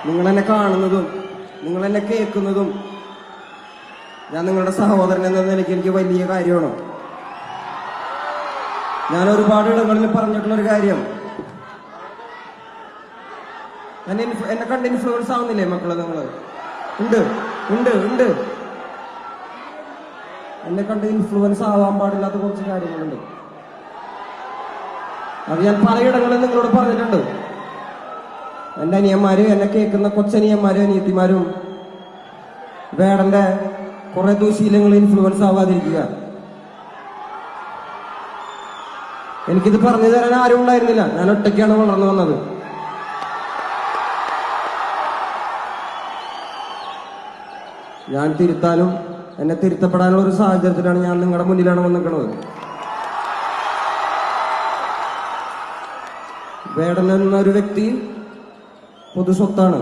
നിങ്ങൾ എന്നെ കാണുന്നതും നിങ്ങൾ എന്നെ കേൾക്കുന്നതും ഞാൻ നിങ്ങളുടെ സഹോദരൻ എന്ന നിലയ്ക്ക് എനിക്ക് വലിയ കാര്യമാണ്. ഞാൻ ഒരുപാട് ഇടങ്ങളിൽ പറഞ്ഞിട്ടുള്ളൊരു കാര്യം, എന്നെ കണ്ട് ഇൻഫ്ലുവൻസ് ആവുന്നില്ലേ മക്കളെ? നിങ്ങൾ ഉണ്ട് ഉണ്ട് ഉണ്ട് എന്നെ കണ്ട് ഇൻഫ്ലുവൻസ് ആവാൻ പാടില്ലാത്ത കുറച്ച് കാര്യങ്ങളുണ്ട്. അത് ഞാൻ പലയിടങ്ങളിൽ നിങ്ങളോട് പറഞ്ഞിട്ടുണ്ട്. എന്റെ അനിയന്മാര്, എന്നെ കേൾക്കുന്ന കൊച്ചനിയന്മാരും അനിയത്തിമാരും വേടന്റെ കുറെ ദുശീലങ്ങൾ ഇൻഫ്ലുവൻസ് ആവാതിരിക്കുക. എനിക്കിത് പറഞ്ഞു തരാൻ ആരും ഉണ്ടായിരുന്നില്ല. ഞാൻ ഒറ്റയ്ക്കാണ് വളർന്നു വന്നത്. ഞാൻ തിരുത്താനും എന്നെ തിരുത്തപ്പെടാനുള്ള ഒരു സാഹചര്യത്തിലാണ് ഞാൻ നിങ്ങളുടെ മുന്നിലാണ് വന്നിരിക്കുന്നത്. വേടൻ എന്ന ഒരു വ്യക്തി പൊതുസ്വത്താണ്.